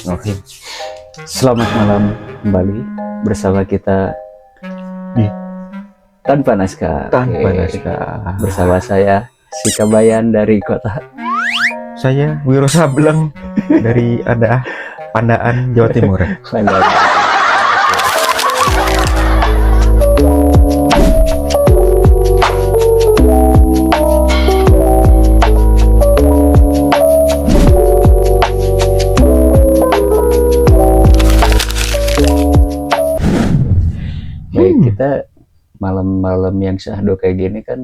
Oke. Selamat malam kembali bersama kita di Tanpa Naskah. Tanpa Oke. Naskah. Bersama saya Sikabayan dari kota Saya Wiro Sableng dari Pandaan, Jawa Timur. Bandung. Baik, kita malam-malam yang syahdu kayak gini kan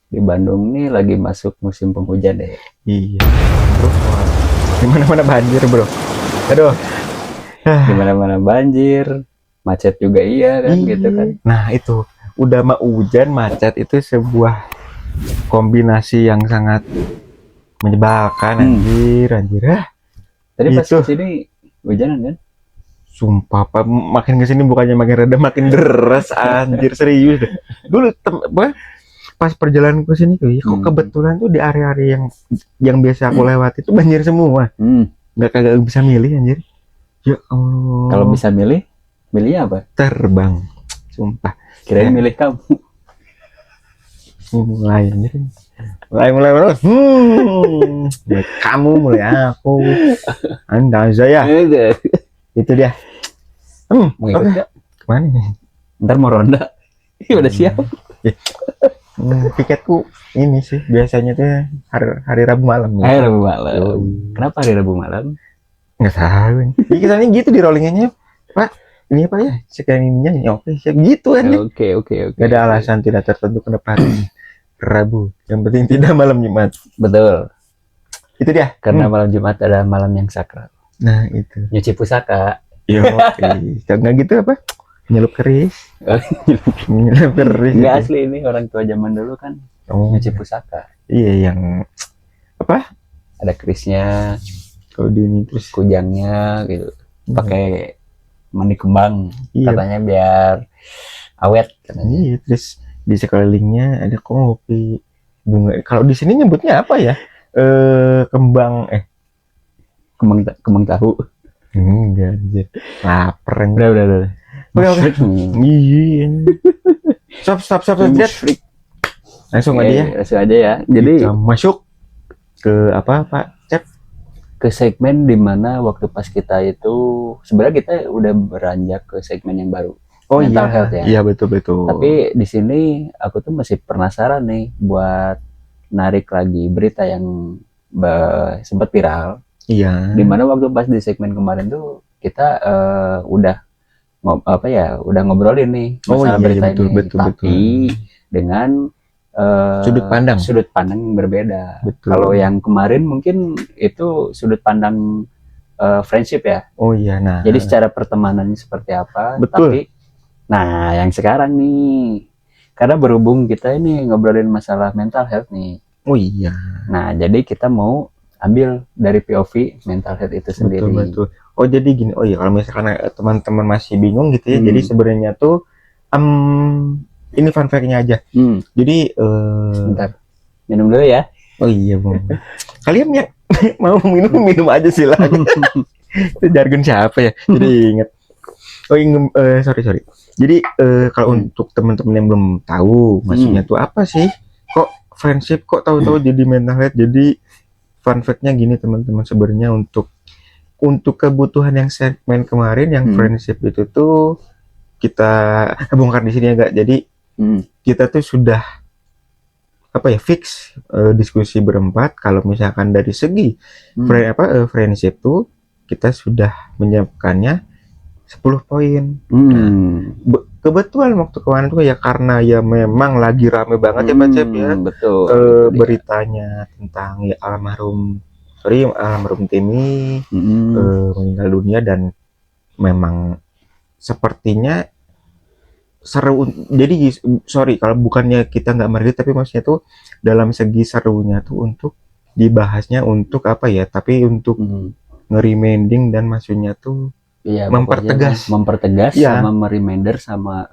di Bandung nih lagi masuk musim penghujan deh. Iya, bro. Di mana-mana banjir, bro. Aduh. Di mana-mana banjir, macet juga iya kan gitu kan. Nah, itu udah mah hujan macet itu sebuah kombinasi yang sangat menyebalkan, anjir. Tadi pas Itu. kesini hujanan kan? Sumpah, Pak, makin kesini bukannya makin reda, makin deras, anjir, serius deh. Dulu pas perjalanan ke sini tuh, kok kebetulan tuh di area-area yang biasa aku lewati itu banjir semua. Kagak bisa milih, anjir. Ya Allah. Kalau bisa milih, milihnya apa? Terbang. Sumpah. Kirain milih kamu. Mulai, anjir. Mulai. Mulai kamu, mulai aku. Anda saya. Itu dia. Mau ikut nggak? Kemana? Ntar mau ronda. Udah siap. Tiketku ini sih biasanya tuh hari Rabu malam. Hari Rabu malam. Kenapa hari Rabu malam? Nggak tahu. Jadi kesannya gitu di rollingannya, Pak. Ini apa ya? Sekian ininya ya oke, gitu kan. Oke. Gak ada alasan tidak tertentu kenapa Rabu. Yang penting tidak malam Jumat. Betul. Itu dia. Karena malam Jumat adalah malam yang sakral. Nah itu. Nyuci pusaka. Yo, nggak gitu apa? Nyelup keris. Nyelup keris. Nggak asli ini orang tua zaman dulu kan nyuci pusaka. Iya yang apa? Ada kerisnya. Kalau di ini terus kujangnya gitu. Pakai mandi kembang. Iya. Katanya biar awet. Katanya. Iya, terus di sekelilingnya ada kopi, bunga. Kalau di sini nyebutnya apa ya? Kembang tahu. Enggak aja. Lapar. Udah. Oke. Iya. Stop. Langsung aja ya. Langsung aja ya. Jadi kita masuk ke apa, Pak Cep? Ke segmen dimana waktu pas kita itu sebenarnya kita udah beranjak ke segmen yang baru. Oh mental iya. Health ya. Iya betul. Tapi di sini aku tuh masih penasaran nih buat narik lagi berita yang sempat viral. Iya. Dimana waktu pas di segmen kemarin tuh kita udah ngobrolin nih masalah berita betul, ini. betul. Dengan sudut pandang yang berbeda. Betul. Kalau yang kemarin mungkin itu sudut pandang friendship ya. Oh iya. Nah. Jadi secara pertemanannya seperti apa? Betul. Tapi nah yang sekarang nih, karena berhubung kita ini ngobrolin masalah mental health nih. Oh iya. Nah jadi kita mau ambil dari POV mental health itu sendiri. Betul. Oh jadi gini. Oh iya, kalau misalkan teman-teman masih bingung gitu ya. Jadi sebenarnya tuh ini fun fact-nya aja. Jadi bentar. Minum dulu ya. Oh iya, Bang. Kalian ya mau minum aja silakan. Itu jargon siapa ya? Jadi ingat. Oh sorry. Jadi kalau untuk teman-teman yang belum tahu maksudnya tuh apa sih? Kok friendship kok tahu-tahu jadi mental health? Jadi fun fact-nya gini teman-teman, sebenarnya untuk kebutuhan yang segmen kemarin yang friendship itu tuh kita bongkar di sini agak. Jadi kita tuh sudah fix diskusi berempat kalau misalkan dari segi friendship tuh kita sudah menyiapkannya 10 poin. Kebetulan waktu kemarin tuh ya karena ya memang lagi rame banget ya Pak Cep ya. Betul. Beritanya tentang ya almarhum Timi meninggal dunia, dan memang sepertinya seru. Jadi sorry kalau bukannya kita nggak mergi, tapi maksudnya tuh dalam segi serunya tuh untuk dibahasnya untuk apa ya, tapi untuk nge-reminding dan maksudnya tuh mempertegas ya. Sama mereminder sama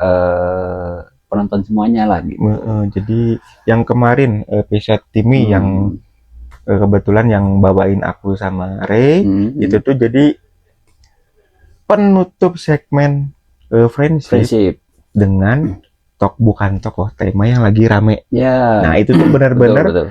penonton semuanya lah gitu. Jadi yang kemarin episode Timi yang kebetulan yang bawain aku sama Ray itu tuh jadi penutup segmen friendship Prinsip. dengan bukan tokoh tema yang lagi rame. Ya. Nah itu tuh benar-benar Betul.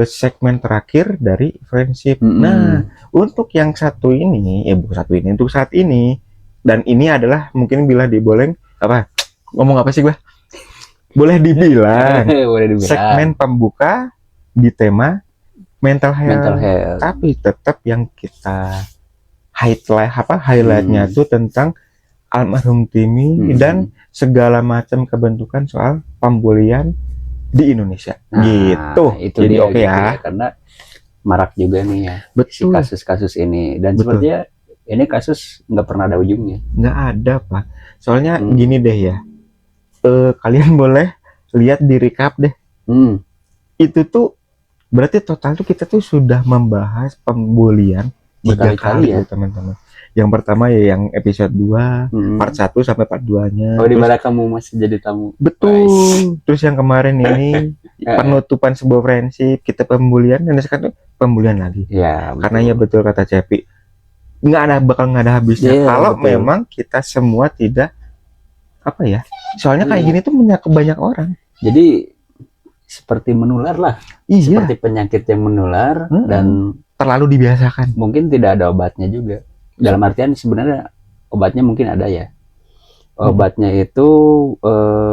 segmen terakhir dari friendship. Nah untuk yang satu ini, bukan satu ini, untuk saat ini, dan ini adalah mungkin bila diboleh apa ngomong apa sih gua? Boleh dibilang Boleh dibilang. segmen pembuka di tema mental Mental health. health. Tapi tetap yang kita highlightnya tuh tentang almarhum Timi dan segala macam kebentukan soal pembulian di Indonesia. Nah, gitu. Itu Jadi dia, oke gitu ya. karena marak juga nih ya si Betul. kasus-kasus ini, dan Betul. sepertinya ini kasus nggak pernah ada ujungnya. Nggak ada, Pak. Soalnya gini deh ya. Kalian boleh lihat di recap deh. Itu tuh berarti total tuh kita tuh sudah membahas pembulian 3 kali ya, teman-teman. Yang pertama ya yang episode 2, part 1 sampai part 2-nya. Oh, di mana kamu masih jadi tamu. Betul. Terus yang kemarin ini penutupan sebuah friendship, kita pembulian, dan sekarang tuh pembulian lagi. Ya, betul. Karena ya betul kata Cepi. Bakal nggak ada habisnya kalau memang kita semua tidak apa ya. Soalnya kayak gini tuh menyangkut banyak orang. Jadi seperti menular lah. Iya. Seperti penyakit yang menular dan terlalu dibiasakan. Mungkin tidak ada obatnya juga. Dalam artian sebenarnya obatnya mungkin ada ya. Obatnya itu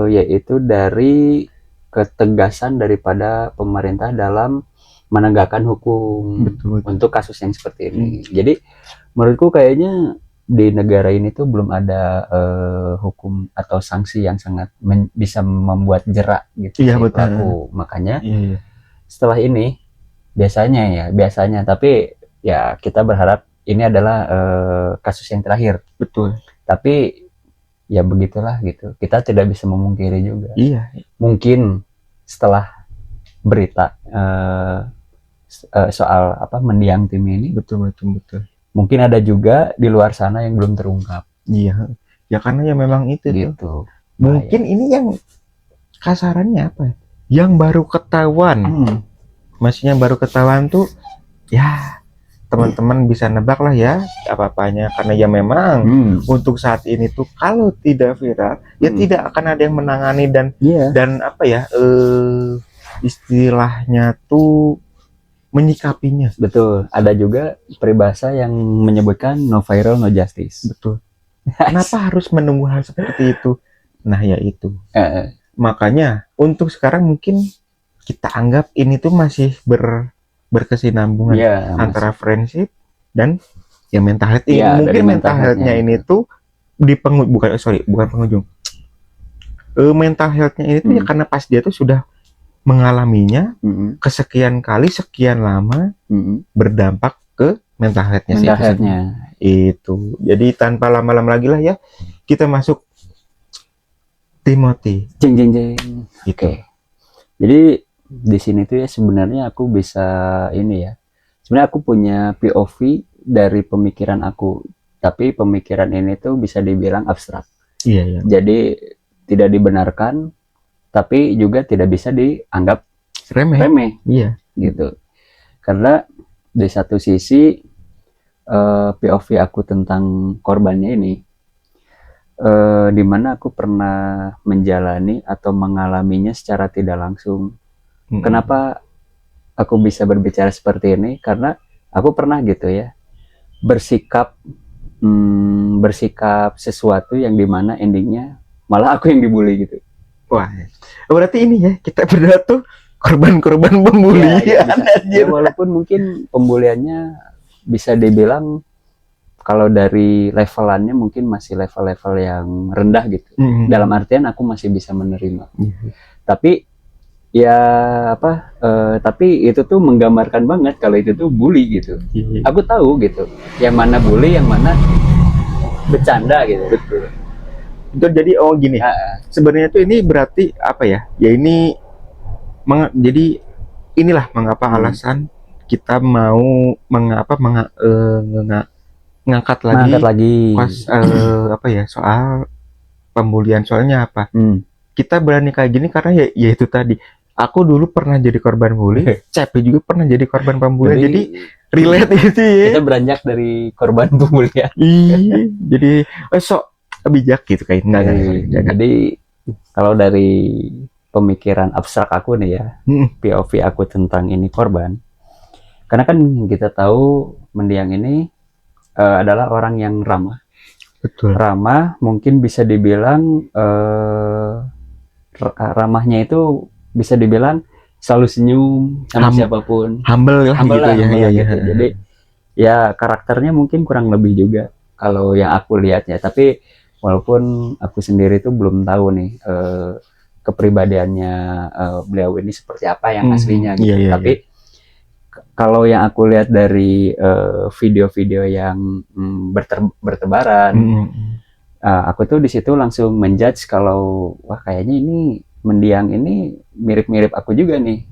yaitu dari ketegasan daripada pemerintah dalam menegakkan hukum. Betul. Untuk kasus yang seperti ini. Jadi menurutku kayaknya di negara ini tuh belum ada hukum atau sanksi yang sangat bisa membuat jerak gitu si pelaku. Makanya setelah ini biasanya tapi ya kita berharap ini adalah kasus yang terakhir. Betul. Tapi ya begitulah gitu. Kita tidak bisa memungkiri juga. Iya. Mungkin setelah berita soal mendiang Timi ini, betul. Mungkin ada juga di luar sana yang belum terungkap. Iya. Ya karena ya memang itu gitu. Tuh. Mungkin ini yang kasarannya apa? Yang baru ketahuan. Maksudnya baru ketahuan tuh ya teman-teman bisa nebak lah ya apa-apanya, karena ya memang untuk saat ini tuh kalau tidak viral ya tidak akan ada yang menangani dan apa ya istilahnya tuh menyikapinya. Betul. Ada juga peribahasa yang menyebutkan no viral no justice. Betul. Kenapa harus menunggu hal seperti itu? Nah ya itu. Makanya untuk sekarang mungkin kita anggap ini tuh masih berkesinambungan antara friendship dan ya mental health. Mungkin mental health-nya ini tuh bukan pengunjung. Mental health-nya ini tuh ya karena pas dia tuh sudah mengalaminya kesekian kali, sekian lama berdampak ke mental health-nya sih. Itu. Jadi tanpa lama-lama lagi lah ya, kita masuk Timothy. Jeng. Oke. Jadi di sini tuh ya sebenarnya aku bisa ini ya. Sebenarnya aku punya POV dari pemikiran aku, tapi pemikiran ini tuh bisa dibilang abstrak. Iya. Jadi tidak dibenarkan, tapi juga tidak bisa dianggap remeh. Iya. Gitu. Karena di satu sisi POV aku tentang korbannya ini, dimana aku pernah menjalani atau mengalaminya secara tidak langsung. Kenapa aku bisa berbicara seperti ini? Karena aku pernah gitu ya bersikap sesuatu yang dimana endingnya malah aku yang dibully gitu. Wah, berarti ini ya kita berdua tuh korban-korban pembulian. Ya, walaupun mungkin pembuliannya bisa dibilang kalau dari levelannya mungkin masih level-level yang rendah gitu. Dalam artian aku masih bisa menerima. Tapi ya tapi itu tuh menggambarkan banget kalau itu tuh bully gitu. Aku tahu gitu yang mana bully, yang mana bercanda gitu. Betul. Jadi gini, sebenarnya tuh ini berarti apa ya? Ya ini jadi inilah mengapa alasan kita mau ngangkat lagi apa ya soal pembulian. Soalnya apa? Kita berani kayak gini karena ya itu tadi aku dulu pernah jadi korban bully, Cepi juga pernah jadi korban pembulian, jadi relate itu ya. Kita beranjak dari korban pembulian. Iya, jadi sok bijak gitu kayak enggak. Jadi kalau dari pemikiran abstrak aku nih ya, POV aku tentang ini korban. Karena kan kita tahu mendiang ini adalah orang yang ramah. Betul. Ramah mungkin bisa dibilang ramahnya itu bisa dibilang selalu senyum sama siapapun. Humble lah gitu ya. Gitu. Jadi ya karakternya mungkin kurang lebih juga kalau yang aku lihat ya. Tapi walaupun aku sendiri tuh belum tahu nih kepribadiannya beliau ini seperti apa yang aslinya gitu. Tapi kalau yang aku lihat dari video-video yang bertebaran, aku tuh di situ langsung menjudge kalau wah kayaknya ini mendiang ini mirip-mirip aku juga nih.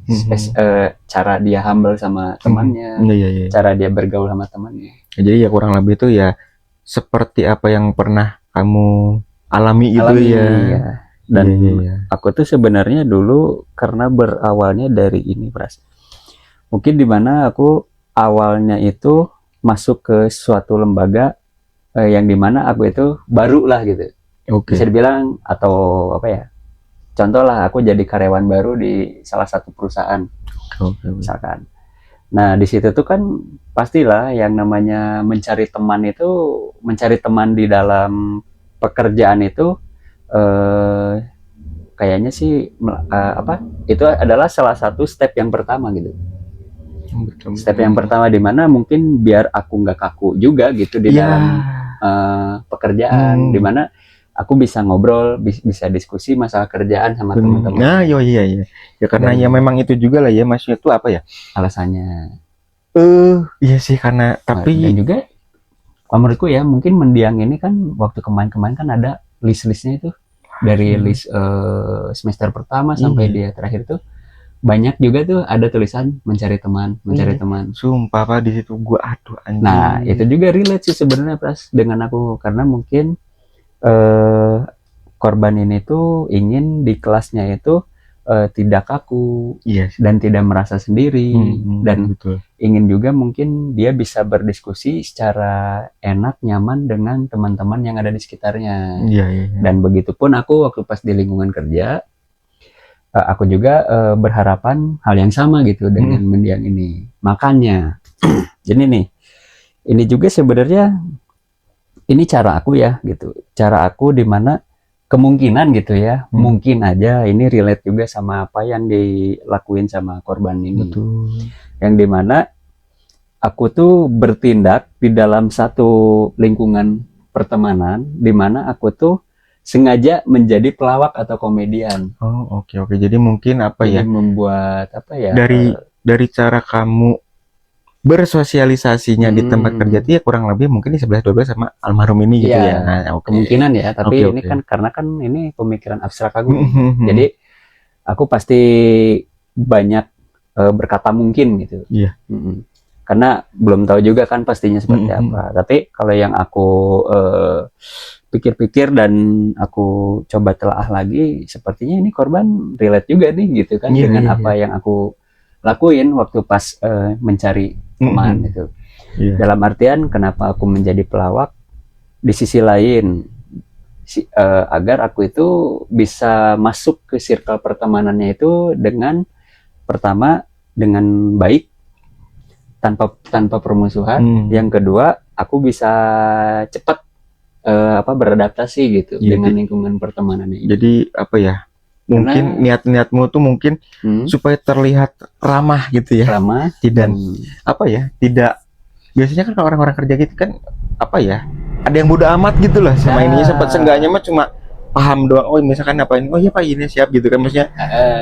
Cara dia humble sama temannya, cara dia bergaul sama temannya. Jadi ya kurang lebih tuh ya seperti apa yang pernah kamu alami gitu ya. Iya. Dan aku tuh sebenarnya dulu karena berawalnya dari ini, Pras. Mungkin dimana aku awalnya itu masuk ke suatu lembaga yang dimana aku itu baru lah gitu. Bisa dibilang atau apa ya? Contoh lah aku jadi karyawan baru di salah satu perusahaan. Misalkan. Nah, di situ tuh kan pastilah yang namanya mencari teman di dalam pekerjaan itu kayaknya sih itu adalah salah satu step yang pertama gitu. Step yang pertama di mana mungkin biar aku nggak kaku juga gitu di dalam pekerjaan, di mana aku bisa ngobrol, bisa diskusi masalah kerjaan sama teman-teman. Nah, iya. Ya karena ya memang itu juga lah ya, maksudnya itu apa ya? Alasannya. Iya sih karena tapi dan juga menurutku ya mungkin mendiang ini kan waktu kemarin kan ada list-listnya itu dari list semester pertama sampai dia terakhir tuh banyak juga tuh ada tulisan mencari teman. Sumpah Pak di situ gua anjing. Nah, itu juga relate sih sebenarnya Pras dengan aku karena mungkin korban ini tuh ingin di kelasnya itu tidak kaku dan tidak merasa sendiri dan ingin juga mungkin dia bisa berdiskusi secara enak nyaman dengan teman-teman yang ada di sekitarnya. Dan begitupun aku waktu pas di lingkungan kerja aku juga berharapan hal yang sama gitu dengan mendiang ini. Makanya jadi nih ini juga sebenarnya ini cara aku ya gitu. Cara aku di mana kemungkinan gitu ya, mungkin aja ini relate juga sama apa yang dilakuin sama korban ini. Yang dimana aku tuh bertindak di dalam satu lingkungan pertemanan, dimana aku tuh sengaja menjadi pelawak atau komedian. Oke. Jadi mungkin apa ya? Membuat apa ya? Dari cara kamu bersosialisasinya di tempat kerja itu ya kurang lebih mungkin di 11-12 sama almarhum ini gitu ya. Nah, kemungkinan ya, tapi ini kan karena kan ini pemikiran abstrak aku. Jadi aku pasti banyak berkata mungkin gitu. Karena belum tahu juga kan pastinya seperti apa. Tapi kalau yang aku pikir-pikir dan aku coba telaah lagi, sepertinya ini korban relate juga nih gitu kan dengan apa yang aku lakuin waktu pas mencari teman itu. Dalam artian kenapa aku menjadi pelawak di sisi lain agar aku itu bisa masuk ke circle pertemanannya itu dengan pertama dengan baik tanpa permusuhan. Yang kedua aku bisa cepat beradaptasi gitu dengan lingkungan pertemanannya ini. Jadi apa ya? Mungkin niat-niatmu tuh mungkin supaya terlihat ramah gitu ya. Ramah dan apa ya? Tidak biasanya kan kalau orang-orang kerja gitu kan apa ya? Ada yang bodo amat gitu lah sama ininya, sempat seenggaknya mah cuma paham doang. Oh, misalkan apa ini? Oh iya Pak, ini siap gitu kan maksudnya.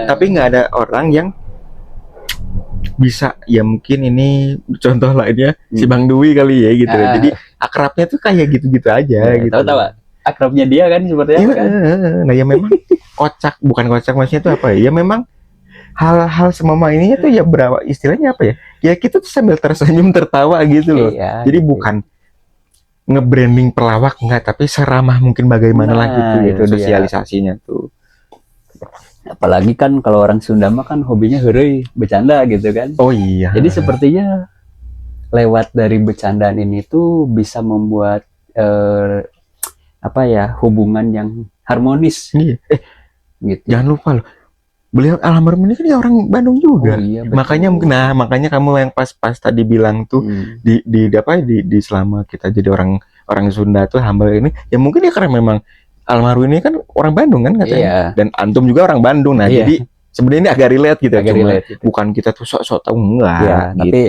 Tapi nggak ada orang yang bisa ya mungkin ini contoh lainnya si Bang Dwi kali ya gitu. Jadi akrabnya tuh kayak gitu-gitu aja gitu. Tahu akrabnya dia kan seperti apa kan? Nah ya memang bukan kocak maksudnya tuh apa ya? Ya memang hal-hal semama ini tuh ya berapa istilahnya apa ya? Ya kita tuh sambil tersenyum tertawa gitu loh. Jadi bukan nge-branding pelawak enggak, tapi seramah mungkin bagaimana lah gitu ya, itu sosialisasinya tuh. Apalagi kan kalau orang Sunda mah kan hobinya heureuy, bercanda gitu kan. Oh iya. Jadi sepertinya lewat dari bercandaan ini tuh bisa membuat apa ya, hubungan yang harmonis Iya. gitu. Jangan lupa loh. Beliau almarhum ini kan dia orang Bandung juga. Oh iya, betul. Makanya mungkin makanya kamu yang pas tadi bilang tuh di selama kita jadi orang Sunda tuh humble ini, ya mungkin ya karena memang almarhum ini kan orang Bandung kan katanya. Iya. Dan antum juga orang Bandung. Nah, Iya. jadi sebenarnya ini agak relate gitu. Agak relate gitu. Bukan kita tuh sok-sok tahu enggak Ya, gitu. tapi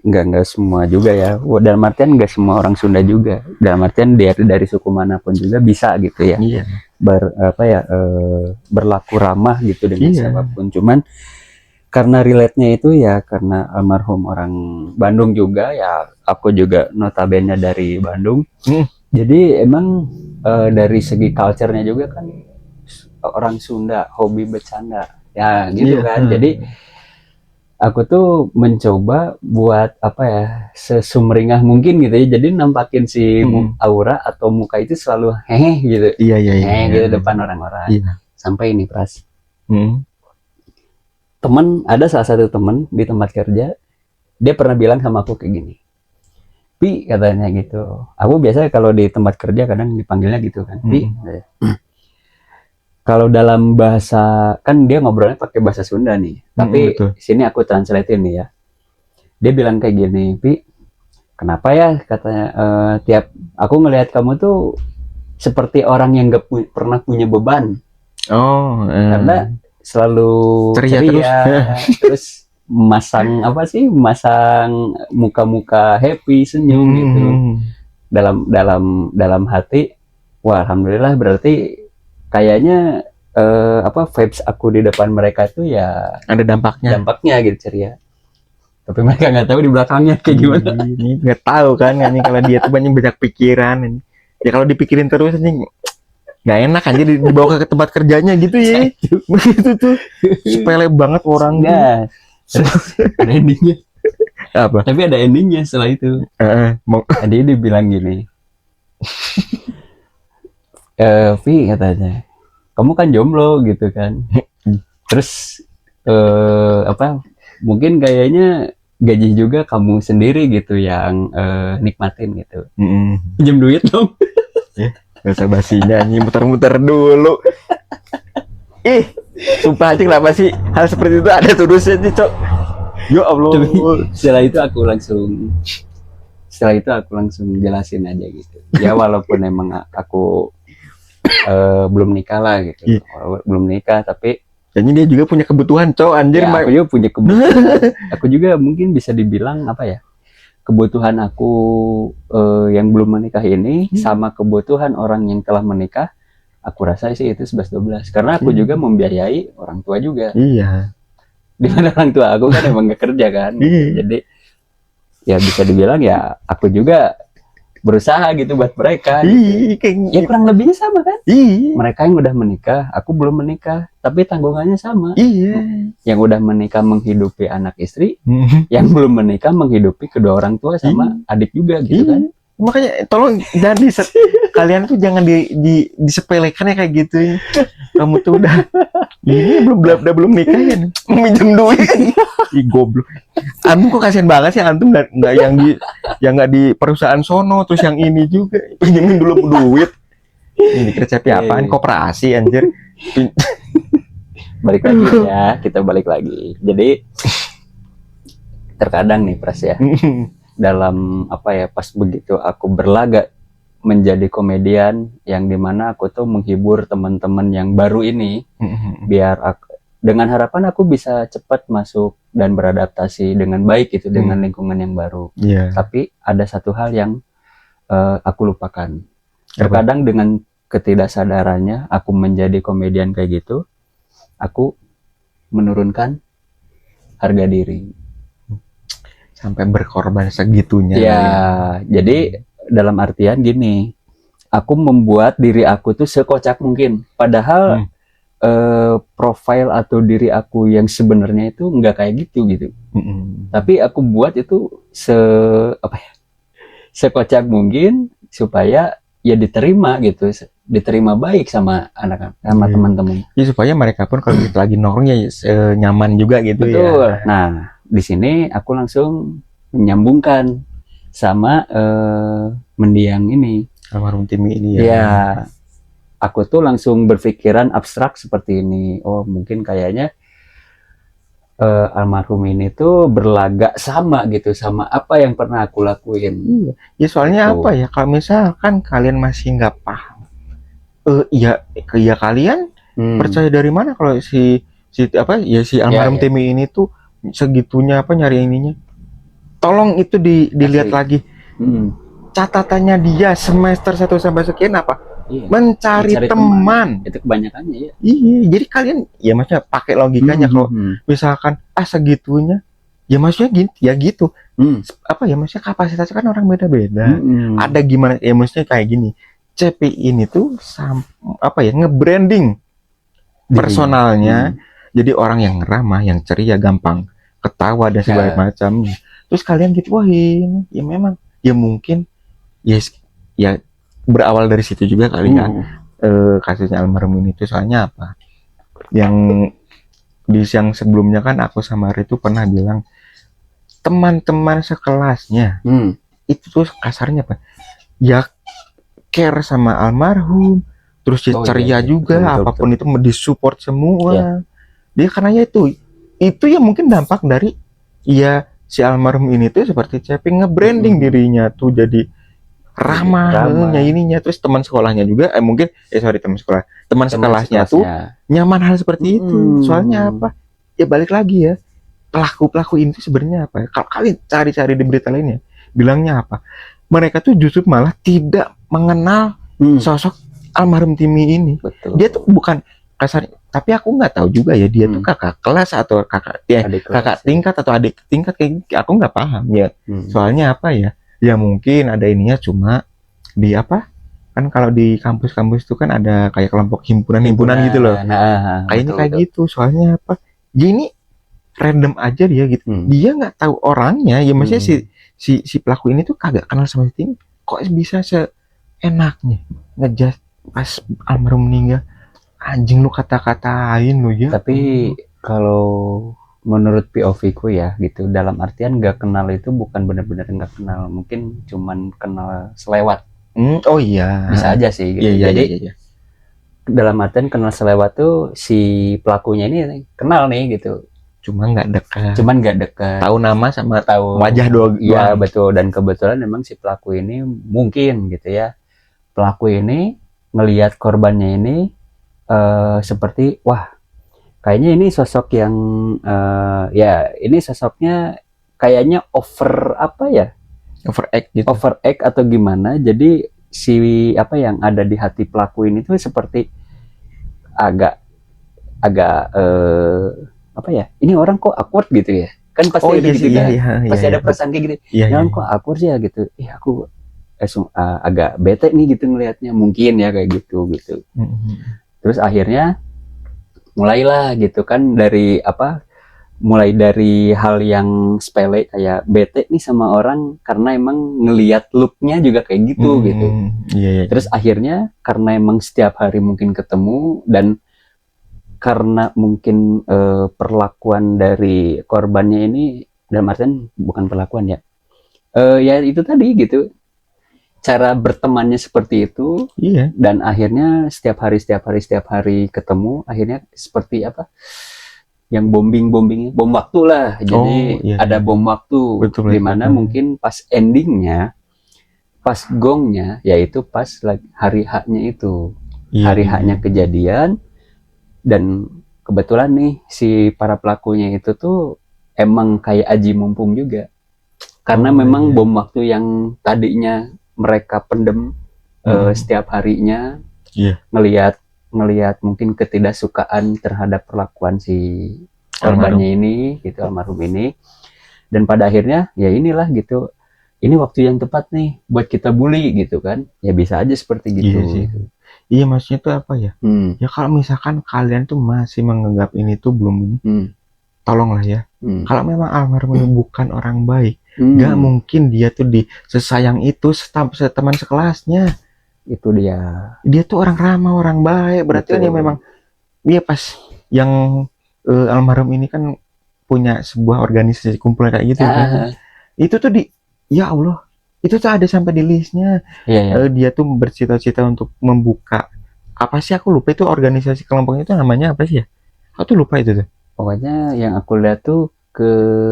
enggak semua juga ya. Dalam artian enggak semua orang Sunda juga. Dalam artian dari suku manapun juga bisa gitu ya. Iya. Berlaku ramah gitu dengan Iya. siapapun. Cuman karena relate-nya itu ya karena almarhum orang Bandung juga ya, aku juga notabene dari Bandung. Jadi emang dari segi culture-nya juga kan orang Sunda hobi bercanda. Ya gitu kan. Jadi aku tuh mencoba buat apa ya, sesumringah mungkin gitu ya. Jadi nampakin si aura atau muka itu selalu hehe gitu. Iya. Gitu depan orang-orang. Iya. Sampai ini Pras. Ada salah satu teman di tempat kerja, dia pernah bilang sama aku kayak gini. Pi, katanya gitu. Aku biasa kalau di tempat kerja kadang dipanggilnya gitu kan. Pi. Kalau dalam bahasa, kan dia ngobrolnya pakai bahasa Sunda nih. Tapi sini aku translate nih ya. Dia bilang kayak gini, Pi, kenapa ya katanya tiap aku ngelihat kamu tuh seperti orang yang gak pernah punya beban. Karena selalu ceria terus masang muka-muka happy, senyum gitu. Dalam hati, wah alhamdulillah berarti kayaknya vibes aku di depan mereka itu ya ada dampaknya gitu, ceria. Tapi mereka nggak tahu di belakangnya kayak gimana. Ini nggak tahu kan ini kalau dia tuh banyak pikiran ini. Ya kalau dipikirin terus ini nggak enak aja dibawa ke tempat kerjanya gitu ya. Begitu tuh sepele banget orangnya. Ada endingnya. Apa? Tapi ada endingnya setelah itu. Dia bilang gini. Vi katanya, kamu kan jomblo gitu kan. Terus mungkin kayaknya gaji juga kamu sendiri gitu yang nikmatin gitu. Pinjam duit dong. Bahasa basinya nih, muter-muter dulu. Sumpah aja kenapa sih hal seperti itu ada terusnya nih, Cok. Ya Allah. Tapi setelah itu aku langsung jelasin aja gitu. Ya walaupun emang aku belum nikah lah gitu. Belum nikah tapi jadi dia juga punya kebutuhan, Cok, anjir. Ya, aku juga punya kebutuhan. Aku juga mungkin bisa dibilang apa ya, kebutuhan aku yang belum menikah ini sama kebutuhan orang yang telah menikah, aku rasa sih itu 11-12. Karena aku juga membiayai orang tua juga. Iya. Dimana orang tua aku kan emang gak kerja kan. Jadi ya bisa dibilang ya aku juga berusaha gitu buat mereka. Gitu. Ya kurang lebihnya sama kan. Mereka yang udah menikah, aku belum menikah, tapi tanggungannya sama. Yang udah menikah menghidupi anak istri, yang belum menikah menghidupi kedua orang tua sama adik juga gitu kan. Makanya tolong jangan kalian tuh jangan disepelekan ya kayak gitu. Kamu tuh udah belum nikah ya, minjem duit. Goblok. Antum kok kasihan banget sih, antum nggak yang di perusahaan sono, terus yang ini juga pinjemin dulu duit. Ini resepnya apaan? Koperasi anjir. Balik lagi ya, kita balik lagi. Jadi terkadang nih Pras ya, dalam pas begitu aku berlaga menjadi komedian yang dimana aku tuh menghibur teman-teman yang baru ini, biar dengan harapan aku bisa cepat masuk dan beradaptasi dengan baik gitu dengan lingkungan yang baru. Tapi ada satu hal yang aku lupakan. Terkadang dengan ketidaksadarannya aku menjadi komedian kayak gitu, aku menurunkan harga diri. Sampai berkorban segitunya. Ya, jadi dalam artian gini, aku membuat diri aku tuh sekocak mungkin. Padahal profil atau diri aku yang sebenarnya itu nggak kayak gitu. Tapi aku buat itu sekocak mungkin supaya ya diterima gitu, diterima baik sama anak sama teman-teman. Ya supaya mereka pun kalau kita lagi nongkrong ya nyaman juga gitu. Betul. Ya. Nah, di sini aku langsung menyambungkan sama mendiang ini. Almarhum Timi ini ya. Ya, aku tuh langsung berpikiran abstrak seperti ini. Oh, mungkin kayaknya almarhum ini tuh berlagak sama gitu sama apa yang pernah aku lakuin. Iya. Ya soalnya Gitu. apa ya? Kalau misalkan kalian masih nggak paham, ya kalian percaya dari mana kalau si almarhum Timi ini tuh segitunya nyari ininya? Tolong itu dilihat lagi. Catatannya dia semester 1 sampai sekian apa? Iya. Mencari teman. Itu kebanyakannya ya. Iya, jadi kalian ya maksudnya pakai logikanya kalau misalkan segitunya, ya maksudnya gitu. Apa ya maksudnya kapasitasnya kan orang beda-beda. Ada gimana ya maksudnya kayak gini. CP ini tuh nge-branding personalnya jadi orang yang ramah, yang ceria, gampang ketawa dan segala macam. Terus kalian gitu, wah ini ya memang ya mungkin ya berawal dari situ juga kali ya. Kasusnya almarhum ini tuh soalnya apa? Yang yang sebelumnya kan aku sama Ari tuh pernah bilang teman-teman sekelasnya itu tuh kasarnya apa? Ya care sama almarhum, terus ceria juga, betul, apapun betul. Itu disupport semua. Dia karena itu ya mungkin dampak dari ya si almarhum ini tuh seperti CP nge-branding dirinya tuh jadi ramahnya ininya, terus teman sekolahnya juga mungkin teman sekolahnya tuh nyaman hal seperti itu. Soalnya apa? Ya balik lagi ya, pelaku ini tuh sebenarnya apa? Kalau kalian cari-cari di berita lainnya, bilangnya apa? Mereka tuh justru malah tidak mengenal sosok almarhum Timi ini. Betul. Dia tuh bukan kasar, tapi aku nggak tahu juga ya dia tuh kakak kelas atau kakak tingkat atau adik tingkat kayak aku nggak paham ya. Soalnya apa ya? Ya mungkin ada ininya cuma di apa? Kan kalau di kampus-kampus itu kan ada kayak kelompok himpunan gitu loh. Nah, kayaknya kayak gitu. Soalnya apa? Gini random aja dia gitu. Dia nggak tahu orangnya. Ya maksudnya si pelaku ini tuh kagak kenal sama Timi. Kok bisa seenaknya ngejudge pas almarhum meninggal? Anjing lu kata-katain lu ya. Tapi kalau menurut POV ku ya gitu, dalam artian nggak kenal itu bukan benar-benar nggak kenal, mungkin cuman kenal selewat. Oh iya, bisa aja sih gitu. Jadi dalam artian kenal selewat tuh si pelakunya ini kenal nih gitu, cuman nggak dekat, tahu nama sama tahu wajah doang. Iya betul, dan kebetulan memang si pelaku ini mungkin gitu ya, pelaku ini ngelihat korbannya ini seperti wah kayaknya ini sosok yang ya ini sosoknya kayaknya overact gitu. Overact atau gimana. Jadi si apa yang ada di hati pelaku ini tuh seperti agak apa ya? Ini orang kok awkward gitu ya. Kan pasti ada gitu kan. Pasti ada perasaan kayak gitu. Jangan kok awkward ya gitu. Aku agak bete nih gitu ngelihatnya, mungkin ya kayak gitu. Terus akhirnya mulailah gitu kan mulai dari hal yang sepele kayak bete nih sama orang karena emang ngelihat looknya juga kayak gitu gitu. Terus akhirnya karena emang setiap hari mungkin ketemu dan karena mungkin perlakuan dari korbannya ini, dalam artian bukan perlakuan ya, ya itu tadi gitu, cara bertemannya seperti itu. Dan akhirnya setiap hari ketemu, akhirnya seperti apa yang bom waktu lah. Jadi ada bom waktu, dimana mungkin pas endingnya, pas gongnya, yaitu pas hari haknya itu, hari haknya kejadian. Dan kebetulan nih si para pelakunya itu tuh emang kayak aji mumpung juga, karena memang bom waktu yang tadinya mereka pendem setiap harinya, ngelihat mungkin ketidaksukaan terhadap perlakuan si korbannya ini gitu, almarhum ini. Dan pada akhirnya ya inilah gitu, ini waktu yang tepat nih buat kita bully gitu kan. Ya bisa aja seperti gitu. Iya maksudnya tuh apa ya? Ya kalau misalkan kalian tuh masih menganggap ini tuh belum tolonglah ya. Kalau memang almarhum ini bukan orang baik, nggak mungkin dia tuh sesayang itu teman sekelasnya. itu dia. Dia tuh orang ramah, orang baik. Berarti kan Betul. dia memang dia pas yang almarhum ini kan punya sebuah organisasi kumpulan kayak gitu kan. Itu tuh ya Allah, itu tuh ada sampai di listnya. Iya. Dia tuh bercita-cita untuk membuka apa sih, aku lupa itu organisasi kelompoknya itu namanya apa sih ya? Aku tuh lupa itu tuh. Pokoknya yang aku lihat tuh ke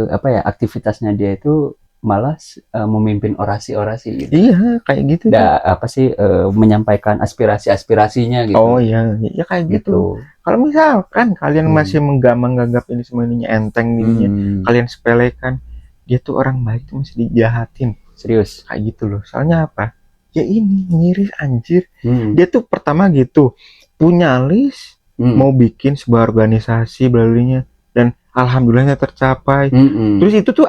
apa ya, aktivitasnya dia itu malah memimpin orasi-orasi gitu. Iya, kayak gitu. Apa sih menyampaikan aspirasi-aspirasinya gitu. Oh iya, ya kayak gitu. Kalau misalkan kalian masih menggamang-ganggap ini semua ininya enteng ininya, kalian sepelekan, dia tuh orang baik tuh masih dijahatin. Serius. Kayak gitu loh. Soalnya apa? Ya ini miris anjir. Dia tuh pertama gitu punya list mau bikin sebuah organisasi belalinya, dan alhamdulillahnya tercapai. Terus itu tuh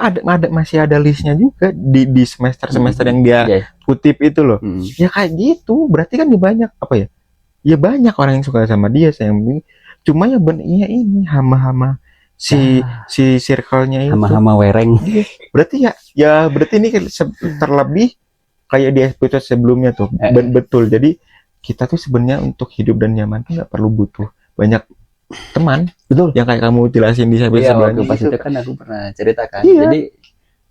masih ada listnya juga di semester yang dia kutip itu loh. Ya kayak gitu. Berarti kan banyak apa ya? Ya banyak orang yang suka sama dia, sayang. Cuma ya ini hama-hama si circle-nya itu. Hama-hama wereng. Berarti ya berarti ini terlebih kayak di episode sebelumnya tuh. Betul. Jadi kita tuh sebenarnya untuk hidup dan nyaman tuh nggak perlu butuh banyak teman. Betul. Yang kayak kamu jelasin di episode sebelumnya. Waktu pas itu kan aku pernah ceritakan. Jadi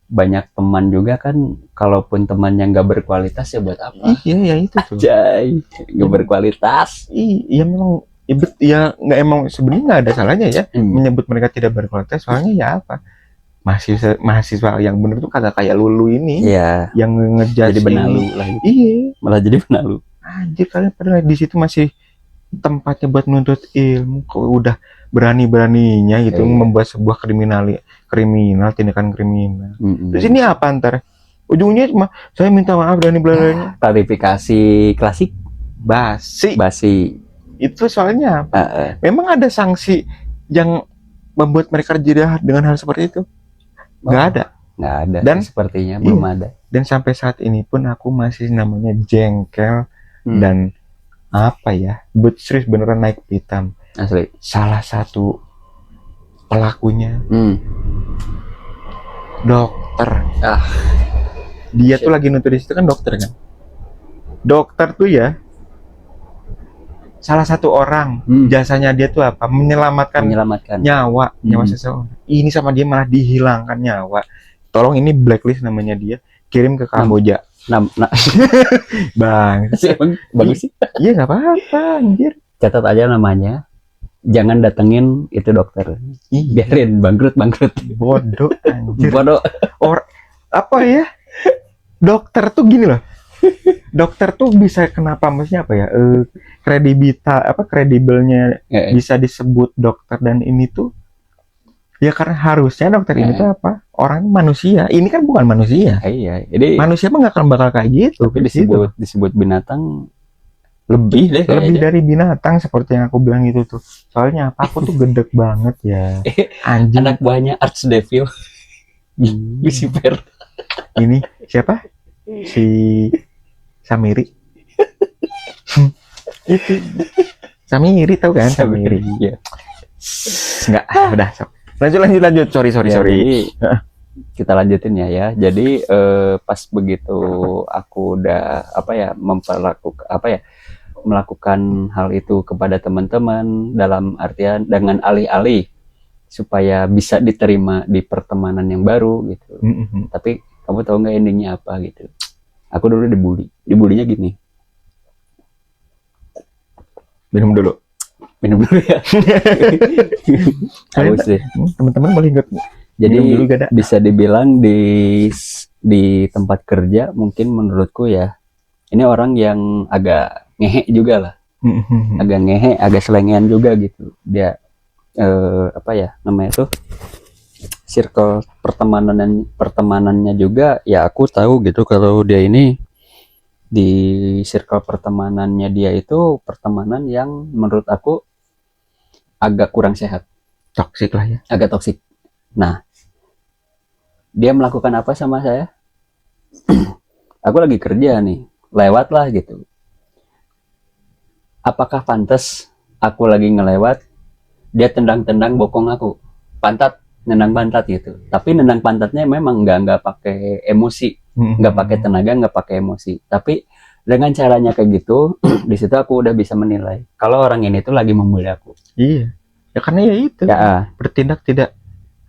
banyak teman juga kan, kalaupun temannya nggak berkualitas ya buat apa? Iya, ya itu tuh. Jai, nggak berkualitas. Iya memang. Ya nggak, emang sebenarnya nggak ada salahnya ya menyebut mereka tidak berkualitas. Soalnya ya apa? Mahasiswa yang bener tuh kagak kayak lulu ini. Iya. Yang ngejudge jadi benalu lah. Iya. Malah jadi benalu. Anjir, kalian padahal di situ masih tempatnya buat nuntut ilmu, kok udah berani-beraninya gitu membuat sebuah tindakan kriminal. Terus ini apa ntar? Ujungnya cuma saya minta maaf dan belanya. Klarifikasi klasik basi. Itu soalnya apa? Memang ada sanksi yang membuat mereka jahat dengan hal seperti itu? Nggak ada. Dan sepertinya belum ada. Dan sampai saat ini pun aku masih namanya jengkel dan apa ya, serius beneran naik pitam. Asli. Salah satu pelakunya dokter. Dia tuh lagi nuntut di situ kan, dokter kan. Dokter tuh ya salah satu orang jasanya dia tuh apa? Menyelamatkan nyawa seseorang. Ini sama dia malah dihilangkan nyawa. Tolong, ini blacklist namanya dia. Kirim ke Kamboja. Bang, bagus sih. Iya nggak apa-apa, anjir. Catat aja namanya. Jangan datengin itu dokter. Biarin bangkrut. Bodoh, anjir. Bodoh. Apa ya? Dokter tuh gini loh. Dokter tuh bisa kenapa, maksudnya apa ya? Kredibelnya bisa disebut dokter, dan ini tuh ya karena harusnya dokter ini tuh apa? Orang manusia. Ini kan bukan manusia. Iya. Jadi manusia mah nggak akan bakal kayak gitu. Tapi disebut binatang lebih dari binatang, seperti yang aku bilang itu tuh. Soalnya apa? Aku tuh gedek banget ya. Anjing. Anak buahnya Archdevil. Lucifer. Ini siapa? Si Samiri. Itu Samiri, tahu kan? Samiri. Iya. Enggak, udah. Lanjut. Sorry. Jadi, kita lanjutin ya. Jadi pas begitu aku udah melakukan hal itu kepada teman-teman, dalam artian dengan alih-alih supaya bisa diterima di pertemanan yang baru gitu. Tapi kamu tahu nggak endingnya apa gitu? Aku dulu dibulinya gini. Minum dulu ya. Haus deh. Teman-teman boleh ingat. Jadi bisa dibilang di tempat kerja mungkin menurutku ya, ini orang yang agak ngehe juga lah. Agak ngehe, agak selengean juga gitu. Dia namanya tuh circle pertemanannya juga ya, aku tahu gitu kalau dia ini di circle pertemanannya dia itu pertemanan yang menurut aku agak kurang sehat. Toksik lah ya. Agak toksik. Nah, dia melakukan apa sama saya? Aku lagi kerja nih, lewat lah gitu. Apakah pantas aku lagi ngelewat, dia tendang-tendang bokong aku, nendang pantat gitu. Tapi nendang pantatnya memang nggak pakai emosi, nggak pakai tenaga, nggak pakai emosi. Tapi Dengan caranya kayak gitu, di situ aku udah bisa menilai kalau orang ini tuh lagi membuli aku. Iya. Ya karena ya itu. Ya, Bertindak tidak.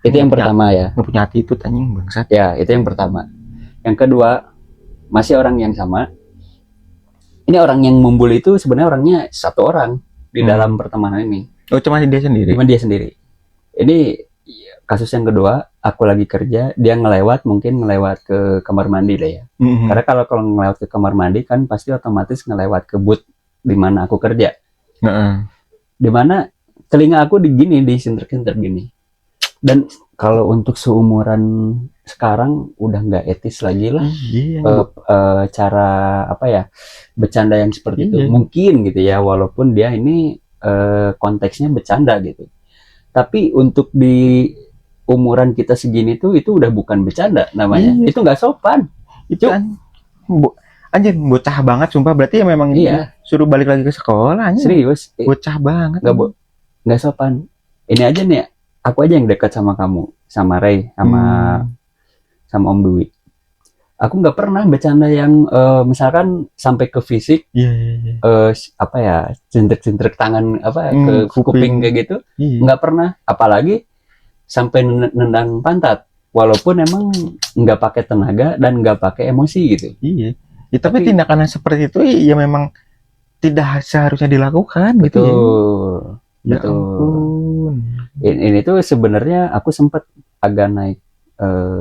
itu yang pertama ya. Nggak punya hati itu anjing bangsat. Ya, itu yang pertama. Yang kedua, masih orang yang sama. Ini orang yang membuli itu sebenarnya orangnya satu orang di dalam pertemanan ini. Oh, cuma dia sendiri. Cuma dia sendiri. Ini kasus yang kedua, aku lagi kerja, dia mungkin ngelewat ke kamar mandi lah ya. Karena kalau ngelewat ke kamar mandi kan pasti otomatis ngelewat ke booth di mana aku kerja. Di mana telinga aku disinter-sinter gini. Dan kalau untuk seumuran sekarang udah nggak etis lagi lah. Cara apa ya, bercanda yang seperti itu. Mungkin gitu ya, walaupun dia ini konteksnya bercanda gitu. Tapi untuk di umuran kita segini tuh itu udah bukan bercanda namanya. Itu nggak sopan. Itu kan anjir bocah banget sumpah, berarti ya memang suruh balik lagi ke sekolah anjir. Serius. Bocah banget. Nggak sopan. Ini aja nih, aku aja yang dekat sama kamu, sama Ray, sama Om Dwi. Aku nggak pernah bercanda yang misalkan sampai ke fisik, apa ya, centrik-centrik tangan ke kuping kayak gitu, nggak pernah. Apalagi sampai nendang pantat, walaupun emang nggak pakai tenaga dan nggak pakai emosi gitu. Iya. Ya, tapi tindakan seperti itu ya memang tidak seharusnya dilakukan. Betul. Gitu ya. Betul. Ini tuh sebenarnya aku sempat agak naik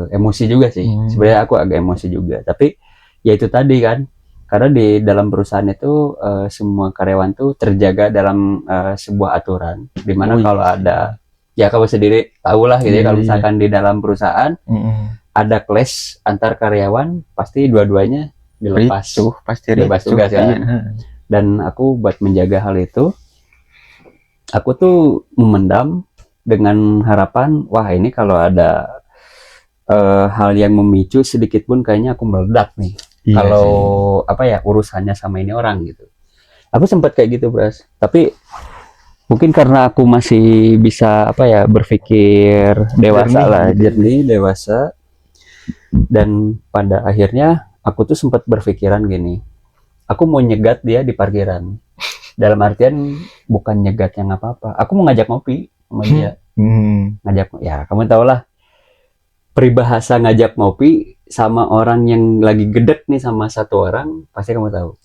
emosi juga sih. Sebenarnya aku agak emosi juga. Tapi ya itu tadi kan, karena di dalam perusahaan itu semua karyawan tuh terjaga dalam sebuah aturan. Dimana kalau ada, ya kamu sendiri tahulah gitu ya, kalau misalkan di dalam perusahaan ada clash antar karyawan, pasti dua-duanya dilepas. Pasti bebas tugas kan. Dan aku buat menjaga hal itu, aku tuh memendam dengan harapan, wah ini kalau ada hal yang memicu sedikit pun kayaknya aku meledak nih. Kalau apa ya, urusannya sama ini orang gitu. Aku sempat kayak gitu, Bras. Tapi mungkin karena aku masih bisa apa ya, berpikir dewasa jernih, dewasa. Dan pada akhirnya aku tuh sempat berpikiran gini, aku mau nyegat dia di parkiran. Dalam artian bukan nyegat yang apa-apa, aku mau ngajak ngopi sama dia. Ngajak, ya kamu tau lah peribahasa ngajak ngopi sama orang yang lagi gedek nih sama satu orang, pasti kamu tahu.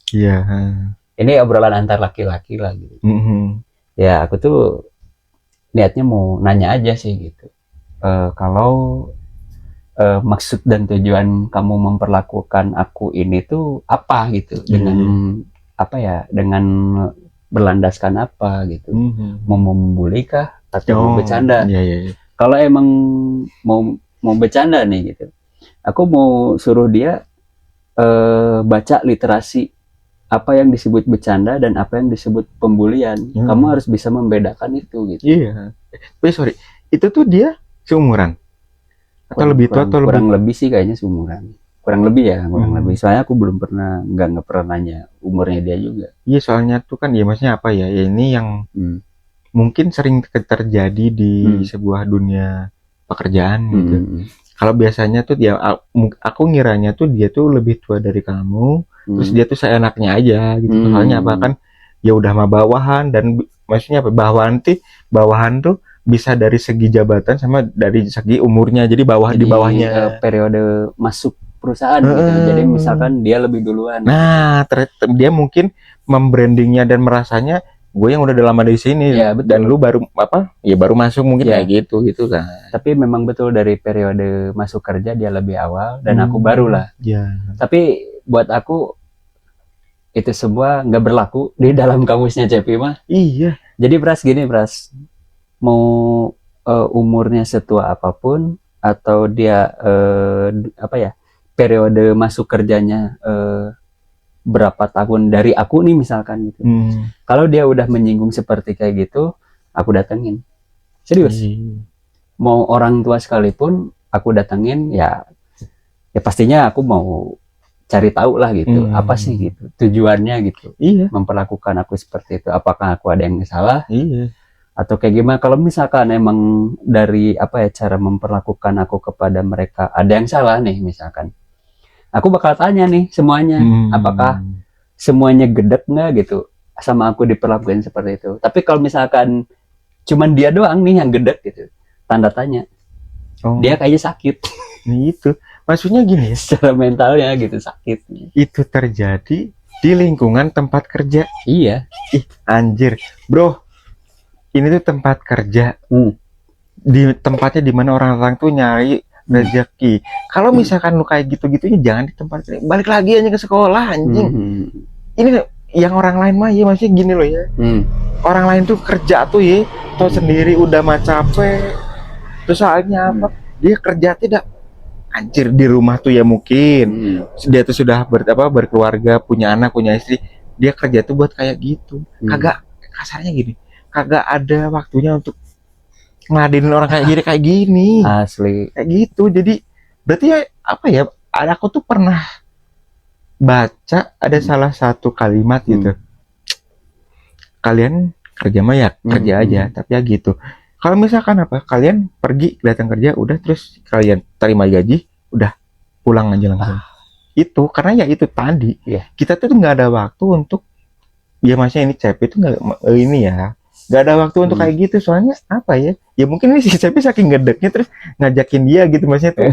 Ini obrolan antar laki-laki lah gitu. Ya aku tuh niatnya mau nanya aja sih gitu, kalau maksud dan tujuan kamu memperlakukan aku ini tuh apa gitu, dengan apa ya, dengan berlandaskan apa gitu, mau membuli kah atau mau bercanda? Kalau emang mau bercanda nih gitu, aku mau suruh dia baca literasi apa yang disebut bercanda dan apa yang disebut pembulian. Kamu harus bisa membedakan itu gitu. Tapi sorry, itu tuh dia seumuran atau lebih tua atau kurang lebih sih kayaknya seumuran. Kurang lebih ya, kurang lebih. Soalnya aku belum pernah, nggak pernah nanya umurnya dia juga. Iya, soalnya tuh kan ya maksudnya apa ya? Ya ini yang mungkin sering terjadi di sebuah dunia pekerjaan gitu. Kalau biasanya tuh dia, aku ngiranya tuh dia tuh lebih tua dari kamu, terus dia tuh seenaknya aja gitu. Soalnya apa kan? Ya udah mah bawahan, dan maksudnya apa? Bawahan tuh bisa dari segi jabatan sama dari segi umurnya. Jadi di bawahnya periode masuk perusahaan gitu. Jadi misalkan dia lebih duluan. Nah, dia mungkin membrandingnya dan merasanya gue yang udah lama di sini, dan lu baru baru masuk mungkin kayak gitu kan. Tapi memang betul dari periode masuk kerja dia lebih awal dan aku barulah. Tapi buat aku itu semua nggak berlaku di dalam kamusnya Cepi mah. Jadi Pras, mau umurnya setua apapun atau dia periode masuk kerjanya berapa tahun dari aku nih misalkan gitu. Kalau dia udah menyinggung seperti kayak gitu, aku datengin. Serius. Mau orang tua sekalipun aku datengin, ya pastinya aku mau cari tahu lah gitu. Apa sih gitu tujuannya gitu. Memperlakukan aku seperti itu. Apakah aku ada yang salah? Atau kayak gimana? Kalau misalkan emang dari cara memperlakukan aku kepada mereka ada yang salah nih misalkan, aku bakal tanya nih semuanya, apakah semuanya gedek nggak gitu sama aku diperlakukan seperti itu. Tapi kalau misalkan cuman dia doang nih yang gedek gitu, tanda tanya. Oh, Dia kayaknya sakit itu. Maksudnya gini ya, secara mentalnya gitu, sakit. itu terjadi di lingkungan tempat kerja. Iya. Ih, anjir. Bro, ini tuh tempat kerja. Hmm. Di tempatnya dimana orang-orang tuh nyari rezeki. Kalau misalkan lu kayak gitu-gitunya jangan di tempat kerja. Balik lagi aja ke sekolah anjing. Ini yang orang lain mah ya maksudnya gini loh ya. Orang lain tuh kerja tuh ya, tau sendiri udah mah capek. Terus soalnya apa? Dia kerja tidak anjir di rumah tuh ya mungkin. Dia tuh sudah berkeluarga, punya anak, punya istri. Dia kerja tuh buat kayak gitu. Kagak kasarnya gini. Kagak ada waktunya untuk ngeladenin orang kayak gini. Asli. Kayak gitu. Jadi berarti ya apa ya? Aku tuh pernah baca ada salah satu kalimat gitu. Kalian kerja mah ya kerja aja, tapi ya gitu. Kalau misalkan apa? Kalian pergi datang kerja, udah terus kalian terima gaji, udah pulang aja langsung. Itu karena ya itu tadi. Kita tuh nggak ada waktu untuk ya maksudnya ini CP itu nggak ini ya. Gak ada waktu untuk kayak gitu, soalnya apa ya? Ya mungkin ini si CP saking gedeknya terus ngajakin dia gitu maksudnya tuh.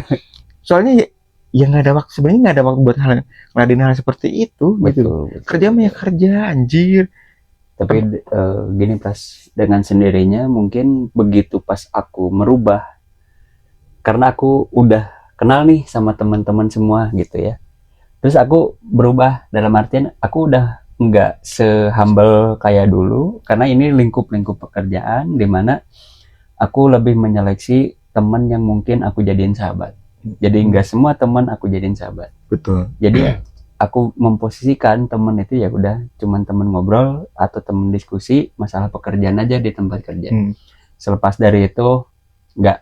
Soalnya ya nggak ada waktu, sebenarnya nggak ada waktu buat ngadain hal seperti itu gitu. Kerja mah ya kerja anjir. Tapi gini pas dengan sendirinya mungkin begitu pas aku merubah, karena aku udah kenal nih sama teman-teman semua gitu ya. Terus aku berubah dalam artian aku udah nggak se-humble kayak dulu, karena ini lingkup-lingkup pekerjaan di mana aku lebih menyeleksi teman yang mungkin aku jadiin sahabat. Jadi nggak semua teman aku jadiin sahabat. Betul. Jadi aku memposisikan teman itu ya udah cuman teman ngobrol atau teman diskusi masalah pekerjaan aja di tempat kerja. Selepas dari itu nggak.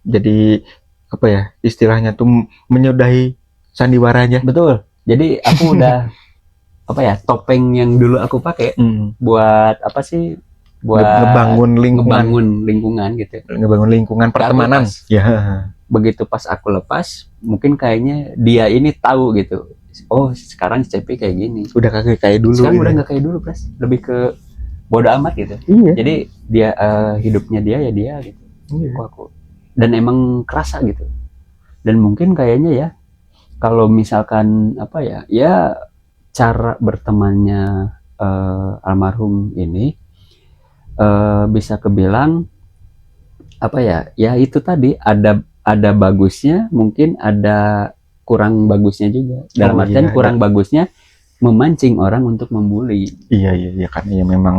Jadi apa ya istilahnya tuh menyudahi sandiwaranya. Betul. Jadi aku udah apa ya topeng yang dulu aku pakai buat apa sih? Buat ngebangun lingkungan gitu. Ngebangun lingkungan pertemanan. Ya. Begitu pas aku lepas, mungkin kayaknya dia ini tahu gitu. Oh sekarang CP kayak gini. Udah kagak kayak dulu. Sekarang udah nggak kayak dulu, Pres. Lebih ke bodo amat gitu. Iya. Jadi dia hidupnya dia ya dia gitu. Iya. Aku. Dan emang kerasa gitu. Dan mungkin kayaknya ya kalau misalkan apa ya, ya cara bertemannya almarhum ini bisa kebilang apa ya? Ya itu tadi ada bagusnya, mungkin ada kurang bagusnya juga. Dalam artian kurang bagusnya memancing orang untuk membuli. Iya karena ya memang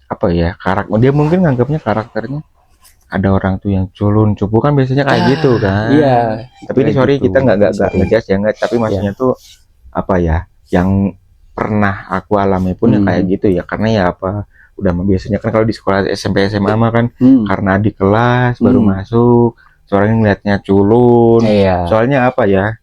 apa ya karakter dia mungkin nganggapnya karakternya ada orang tuh yang culun cupu kan biasanya kayak gitu kan. Iya. Tapi ini sorry gitu. Kita nggak ngegas ya nggak. Tapi maksudnya tuh apa ya yang pernah aku alami pun yang kayak gitu ya karena ya apa udah biasanya kan kalau di sekolah SMP SMA mah kan karena di kelas baru masuk. Soalnya ngeliatnya culun. Soalnya apa ya?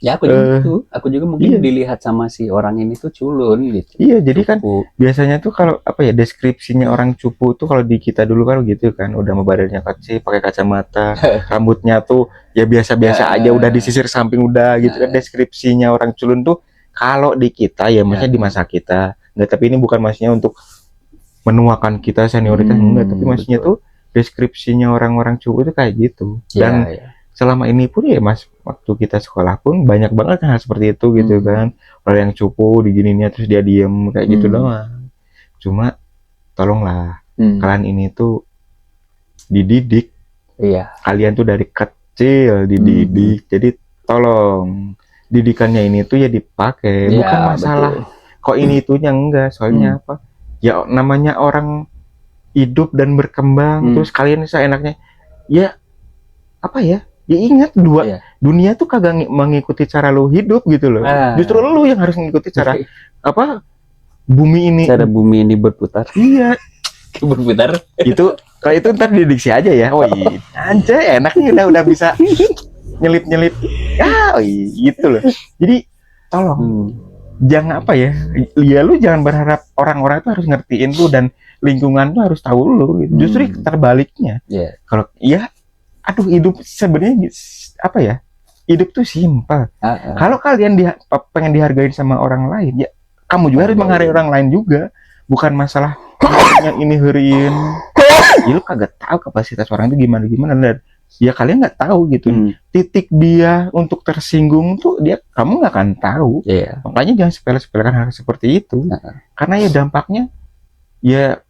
Ya aku juga mungkin dilihat sama si orang ini tuh culun gitu. Iya, jadi kan biasanya tuh kalau apa ya deskripsinya orang cupu tuh kalau di kita dulu kan gitu kan, udah badannya kecil, pakai kacamata, rambutnya tuh ya biasa-biasa aja, udah disisir samping udah gitu kan. Deskripsinya orang culun tuh kalau di kita ya maksudnya di masa kita. Enggak, tapi ini bukan maksudnya untuk menuakan kita senioritas enggak, tapi maksudnya tuh deskripsinya orang-orang cupu itu kayak gitu. Dan selama ini pun ya mas waktu kita sekolah pun banyak banget hal seperti itu gitu kan, orang yang cupu digininya terus dia diem kayak gitu doang. Cuma tolonglah kalian ini tuh dididik, kalian tuh dari kecil dididik, jadi tolong didikannya ini tuh ya dipakai, bukan masalah kok ini itunya enggak, soalnya apa ya namanya orang hidup dan berkembang terus kalian seenaknya ya apa ya ingat dunia tuh kagak mengikuti cara lu hidup gitu loh. Justru lu yang harus mengikuti cara apa bumi ini berputar. Iya. Berputar. Itu kalau itu ntar didiksi aja ya. Oh iya. Anjay enaknya udah bisa nyelip. Oh iya gitu loh. Jadi tolong jangan apa ya. Ya lu jangan berharap orang-orang itu harus ngertiin lu dan lingkungan tuh harus tahu lu gitu. Justru terbaliknya. Kalau aduh hidup sebenarnya apa ya hidup tuh simpel. Kalau kalian pengen dihargain sama orang lain ya kamu juga harus menghargai orang lain juga, bukan masalah yang ini huriin. Ya lu kagak tahu kapasitas orang itu gimana dan ya kalian nggak tahu gitu. Titik dia untuk tersinggung tuh kamu nggak akan tahu. Makanya jangan sepele-sepelekan hal seperti itu. Karena ya dampaknya ya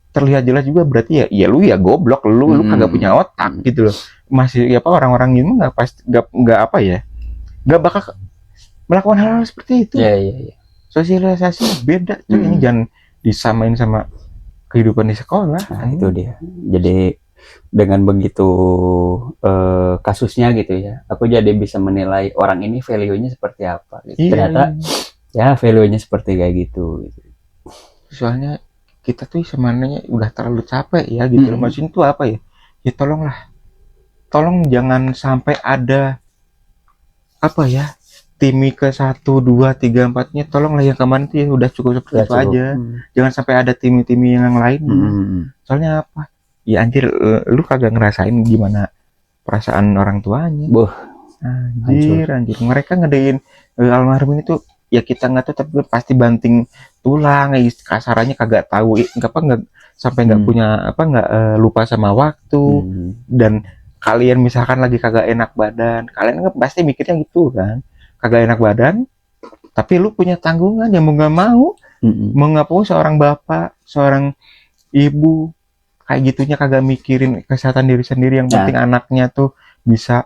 terlihat jelas juga, berarti ya lu ya goblok, lu kagak punya otak gitu loh. Masih ya apa, orang-orang ini nggak pasti nggak apa ya, nggak bakal melakukan hal-hal seperti itu. Sosialisasi beda tuh. Ini jangan disamain sama kehidupan di sekolah. Nah, itu dia. Jadi dengan begitu kasusnya gitu ya, aku jadi bisa menilai orang ini value-nya seperti apa gitu. Ternyata ya value-nya seperti kayak gitu. Soalnya kita tuh sebenarnya udah terlalu capek ya gitu. Maksudnya tuh apa ya? Ya tolong jangan sampai ada apa ya, timi ke 1, 2, 3, 4-nya tolonglah yang kemarin tuh ya udah cukup seperti itu aja. Jangan sampai ada timi-timi yang lain. Soalnya apa? Ya anjir, lu kagak ngerasain gimana perasaan orang tuanya. Anjir. Mereka ngedein almarhum itu ya kita nggak tahu, tapi pasti banting tulang, kasarannya kagak tahu nggak sampai nggak punya nggak lupa sama waktu. Dan kalian misalkan lagi kagak enak badan, kalian kan pasti mikirnya gitu kan, kagak enak badan, tapi lu punya tanggungan yang mau nggak mau seorang bapak, seorang ibu kayak gitunya kagak mikirin kesehatan diri sendiri, yang penting anaknya tuh bisa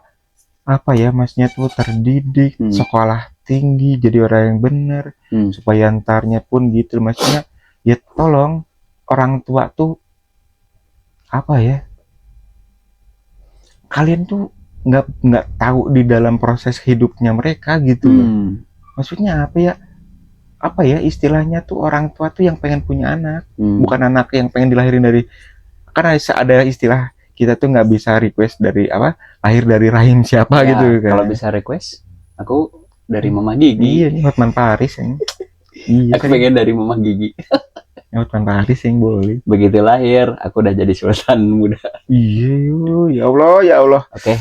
apa ya, masnya tuh terdidik, sekolah tinggi, jadi orang yang benar, supaya antarnya pun gitu. Maksudnya ya tolong orang tua tuh apa ya, kalian tuh nggak tahu di dalam proses hidupnya mereka gitu loh. Maksudnya apa ya istilahnya tuh, orang tua tuh yang pengen punya anak, bukan anak yang pengen dilahirin dari, karena ada istilah kita tuh nggak bisa request dari lahir dari rahim siapa ya, gitu kan. Kalau bisa request, aku dari Mama Gigi. Iya, ini Hotman Paris ini. Iya, aku pengen dari Mama Gigi. Hotman Paris yang boleh. Begitu lahir, aku udah jadi sultan muda. Iya, ya Allah. Oke,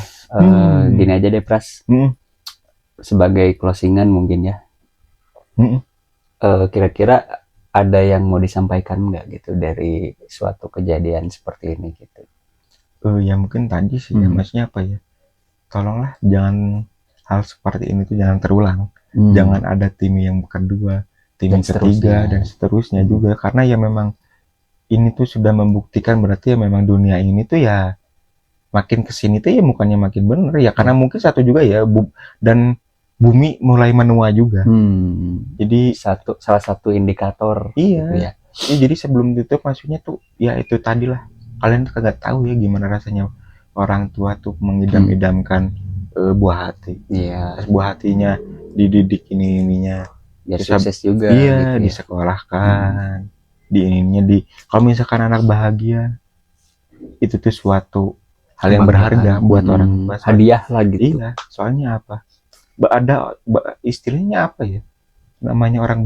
gini aja deh Pras. Sebagai closingan mungkin ya. Kira-kira ada yang mau disampaikan nggak gitu dari suatu kejadian seperti ini gitu? Ya mungkin tadi sih ya, maksudnya apa ya, tolonglah jangan hal seperti ini tuh jangan terulang. Jangan ada tim yang kedua, tim yang ketiga dan seterusnya juga, karena ya memang ini tuh sudah membuktikan berarti ya memang dunia ini tuh ya makin kesini tuh ya bukannya makin bener ya, karena mungkin satu juga ya dan bumi mulai menua juga. Jadi salah satu indikator. Iya. Gitu ya. Jadi sebelum ditutup maksudnya tuh ya itu tadilah, kalian tuh kagak tahu ya gimana rasanya orang tua tuh mengidam-idamkan buah hati. Iya. Terus buah hatinya dididik ininya. Ya sukses juga. Iya, gitu, disekolahkan. Kalau misalkan anak bahagia, itu tuh suatu hal yang berharga buat orang tua. Hadiah lah gitu. Iya, soalnya apa? Ada istilahnya apa ya, namanya orang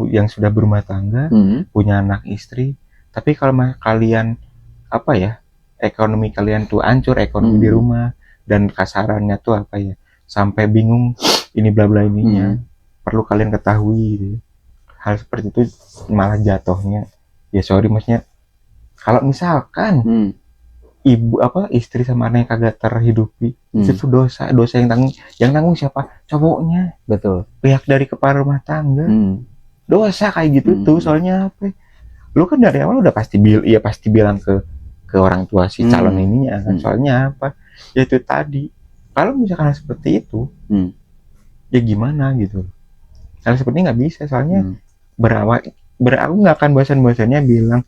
yang sudah berumah tangga, punya anak istri, tapi kalau kalian apa ya, ekonomi kalian tuh hancur, ekonomi di rumah, dan kasarannya tuh apa ya, sampai bingung ini bla bla ininya, perlu kalian ketahui gitu. Hal seperti itu malah jatuhnya ya sorry maksudnya, kalau misalkan istri sama anak yang kagak terhidupi, itu tuh dosa yang tanggung siapa? Cowoknya. Betul. Pihak dari kepala rumah tangga. Dosa kayak gitu tuh, soalnya apa? Lu kan dari awal udah pasti bilang ke orang tua si calon ininya kan. Soalnya apa? Ya itu tadi. Kalau misalkan seperti itu, ya gimana gitu. Hal seperti nggak bisa, soalnya aku nggak akan bosan-bosannya bilang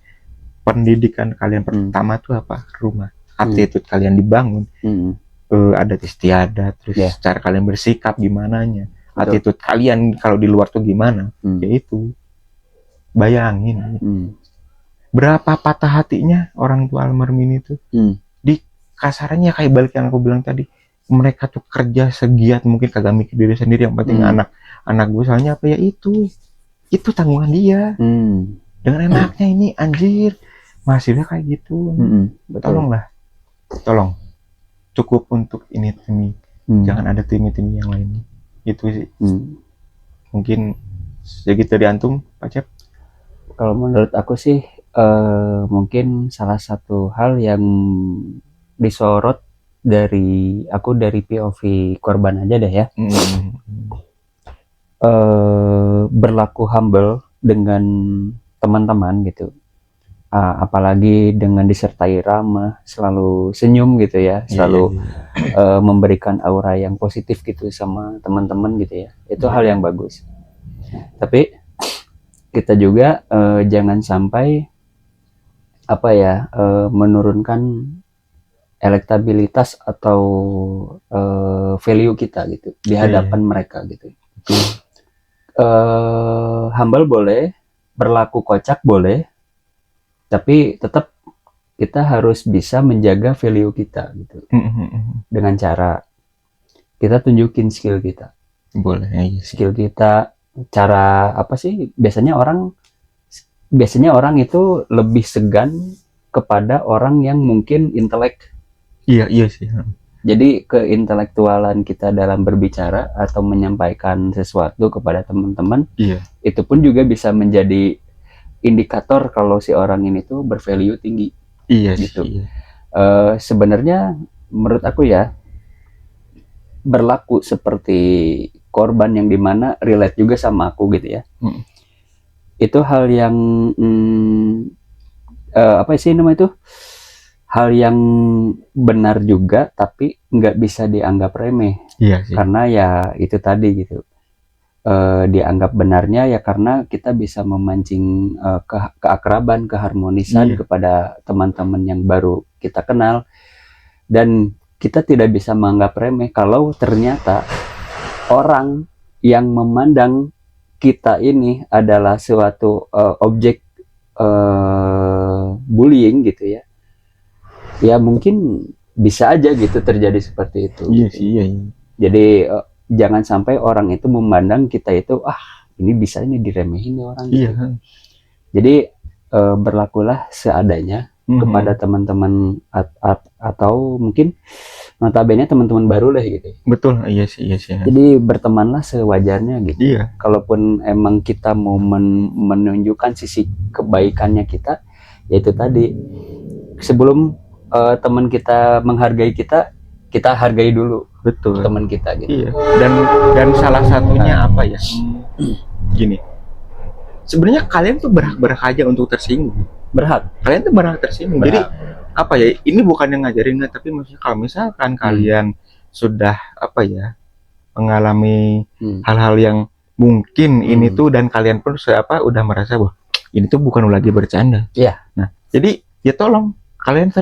pendidikan kalian pertama tuh apa? Rumah. Attitude kalian dibangun. Adat istiadat, terus cara kalian bersikap gimananya. Attitude kalian kalau di luar tuh gimana? Yaitu bayangin. Berapa patah hatinya orang tua almarhum ini tuh. Di kasarannya kayak balik yang aku bilang tadi. Mereka tuh kerja segiat mungkin kagak mikir diri sendiri, yang penting anak gue, soalnya apa ya, itu tanggungan dia. Dengan enaknya ini anjir hasilnya kayak gitu. Tolong cukup untuk ini timi, jangan ada timi yang lain. Itu sih mungkin Sedikit dari antum, Pak Cep. Kalau menurut aku sih mungkin salah satu hal yang disorot dari POV korban aja deh ya. Berlaku humble dengan teman-teman gitu. Apalagi dengan disertai ramah, selalu senyum gitu ya, selalu memberikan aura yang positif gitu sama teman-teman gitu ya. Itu hal yang bagus. Tapi kita juga jangan sampai menurunkan elektabilitas atau value kita gitu di hadapan mereka gitu. Humble boleh, berlaku kocak boleh, tapi tetap kita harus bisa menjaga value kita gitu. Dengan cara kita tunjukin skill kita. Boleh. Skill kita, cara apa sih? Biasanya orang itu lebih segan kepada orang yang mungkin intelek. Iya sih. Jadi keintelektualan kita dalam berbicara atau menyampaikan sesuatu kepada teman-teman, itu pun juga bisa menjadi indikator kalau si orang ini tuh bervalue tinggi. Iya gitu. Iya. Sebenarnya menurut aku ya, berlaku seperti korban yang dimana relate juga sama aku gitu ya. Itu hal yang hal yang benar juga, tapi nggak bisa dianggap remeh. Iya sih. Karena ya itu tadi gitu. Dianggap benarnya ya karena kita bisa memancing keakraban, keharmonisan kepada teman-teman yang baru kita kenal, dan kita tidak bisa menganggap remeh kalau ternyata orang yang memandang kita ini adalah suatu objek bullying gitu ya. Ya mungkin bisa aja gitu terjadi seperti itu. Iya sih, iya. Jadi jangan sampai orang itu memandang kita itu ini diremehin nih orang. Iya. Gitu. Jadi berlakulah seadanya kepada teman-teman atau mungkin notabene teman-teman baru lah gitu. Betul, iya sih. Jadi bertemanlah sewajarnya gitu. Iya. Kalaupun emang kita mau menunjukkan sisi kebaikannya kita, yaitu tadi sebelum teman kita menghargai kita hargai dulu. Betul. Teman kita gitu. Iya. Dan salah satunya apa ya? Gini. Sebenarnya kalian tuh berhak aja untuk tersinggung. Kalian tuh berhak tersinggung. Jadi apa ya? Ini bukan yang ngajarin, tapi maksudnya kalau misalkan kalian sudah mengalami hal-hal yang mungkin ini tuh, dan kalian pun udah merasa bahwa ini tuh bukan lagi bercanda. Iya. Nah, jadi ya tolong kalian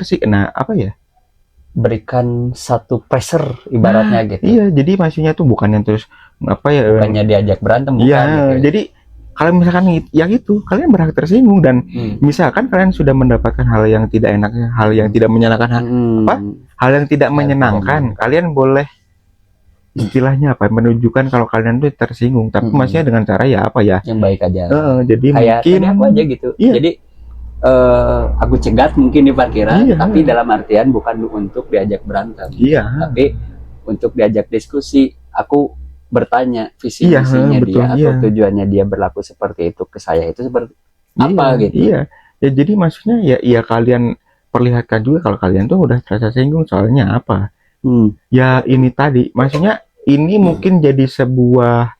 berikan satu pressure ibaratnya gitu. Iya, jadi maksudnya tuh bukan yang terus bukannya diajak berantem, bukan. Iya, gitu. Jadi kalau misalkan yang itu kalian berhak tersinggung, dan misalkan kalian sudah mendapatkan hal yang tidak enaknya, hal yang tidak menyenangkan, hal yang tidak menyenangkan, kalian boleh istilahnya menunjukkan kalau kalian tuh tersinggung, tapi maksudnya dengan cara yang baik aja. Jadi kayak mungkin aku aja gitu. Iya. Jadi aku cegat mungkin di parkiran, tapi dalam artian bukan untuk diajak berantem, tapi untuk diajak diskusi. Aku bertanya visi misinya dia atau tujuannya dia berlaku seperti itu ke saya itu seperti apa gitu. Iya. Ya jadi maksudnya ya kalian perlihatkan juga kalau kalian tuh udah terasa singgung, soalnya apa? Ya ini tadi, maksudnya ini mungkin jadi sebuah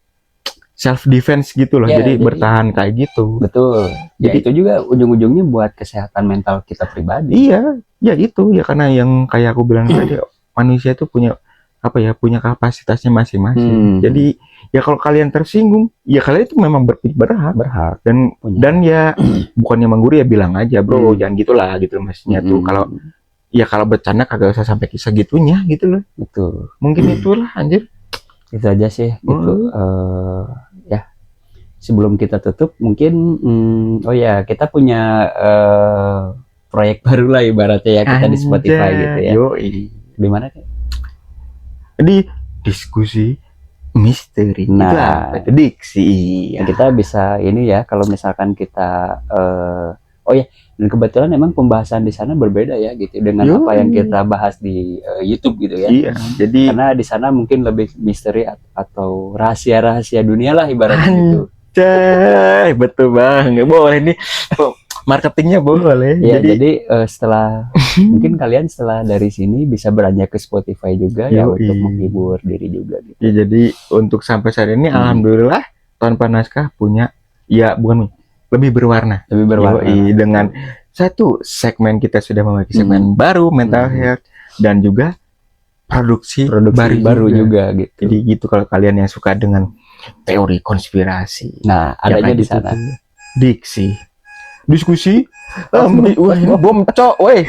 self defense gitu loh, jadi bertahan kayak gitu. Betul. Jadi itu juga ujung-ujungnya buat kesehatan mental kita pribadi. Iya, ya itu ya, karena yang kayak aku bilang tadi, manusia itu punya punya kapasitasnya masing-masing. Jadi ya kalau kalian tersinggung, ya kalian itu memang berhak. Dan ya bukannya menggurui, ya bilang aja, bro, jangan gitulah gitu maksudnya tuh. Kalau bercanda kagak usah sampai segitunya gitu loh. Betul. Mungkin itulah anjir. Itu aja sih gitu. Ya sebelum kita tutup mungkin kita punya proyek baru lah ibaratnya ya, kita di Spotify gitu ya. Di mana sih? Di diskusi misteri. Nah, diksi. Kita bisa ini ya, kalau misalkan kita dan kebetulan emang pembahasan di sana berbeda ya gitu dengan apa yang kita bahas di YouTube gitu ya. Iya, jadi karena di sana mungkin lebih misteri atau rahasia-rahasia dunia lah ibaratnya gitu. Cah, betul banget. Boleh nih. Marketingnya boleh. Ya, jadi setelah mungkin kalian setelah dari sini bisa beranjak ke Spotify juga ya Yoi. untuk menghibur diri juga gitu. Ya, jadi untuk sampai saat ini alhamdulillah Tanpa Naskah punya ya bukan lebih berwarna. Lebih berwarna. Yoi, dengan satu segmen kita sudah memiliki segmen baru mental health dan juga produksi baru juga gitu. Jadi gitu kalau kalian yang suka dengan teori konspirasi. Nah, adanya di sana. Diksi. Diskusi. Wah, ini bom cok, weh.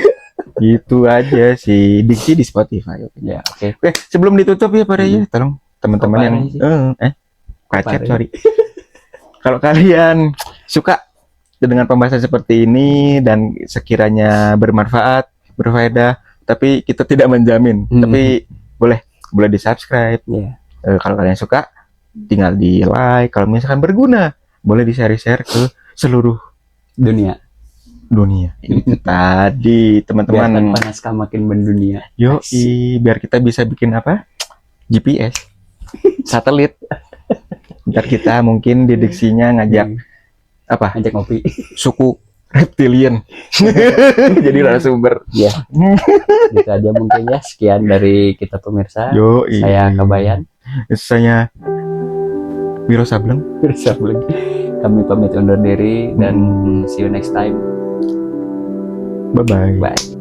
Gitu aja sih Diksi di Spotify. Ya, oke. Oke, sebelum ditutup ya Pak ya, tolong teman-teman yang kacet, sorry. Kalau kalian suka dengan pembahasan seperti ini dan sekiranya bermanfaat, berfaedah, tapi kita tidak menjamin, tapi boleh di-subscribe. Kalau kalian suka, tinggal di like. Kalau misalkan berguna, boleh di-share ke seluruh dunia. Itu tadi teman-teman. Biar Tanpa Naskah makin mendunia. Biar kita bisa bikin apa? GPS, satelit. Ntar kita mungkin di diksinya ngajak ngajak ngopi suku reptilian jadi narasumber. Ya, gitu aja mungkin ya. Sekian dari kita pemirsa. Saya Kabayan. Saya Wiro Sableng. Kami pamit undur diri dan see you next time. Bye-bye. Bye.